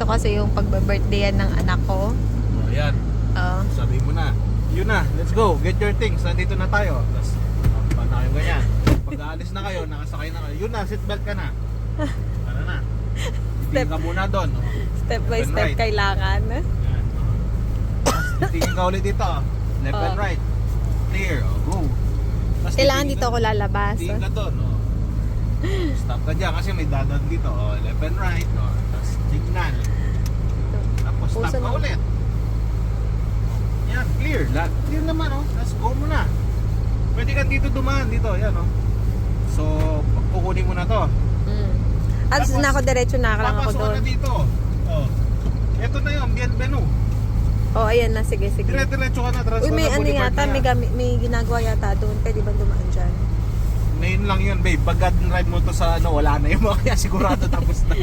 dito kasi yung pagbe-birthday ng anak ko. Oh, yan. Sabi mo na. Yun na, let's go. Get your things. Nandito na tayo. Tapos, paano kayo ganyan? Pag aalis na kayo, nakasakay na kayo. Yun na, seatbelt ka na. Ano na? Titingin ka muna doon. Oh. Step by Left and step right. kailangan. Yan. Oh. Tapos, titingin ka ulit dito. Left and right. Clear. Oh, go. Tapos, Kailangan titingin dito ako lalabas. Titingin ka doon. Oh. Stop ka dyan kasi may dadan dito. Oh, left and right. Oh. Tapos, signal. Tapos, stop Puso ka na. ulit. Yan, clear. Clear naman, oh. Let's go muna. Pwede ka dito dumaan dito, yan, oh. So, kukunin mo na to. At Tapos, na ako diretso na lang ako Papasok ka doon. na dito. Oh. Ito na yun, bienvenu. Oh, ayan na. Sige, sige. Dire-diretso ka na, transfer Uy, may na ano boulevard yata, na yan. may ginagawa yata doon. Pwede ba dumaan dyan? Ngayon lang yun, babe. Pag ride mo to sa ano, wala na yung mga kaya sigurado tapos na.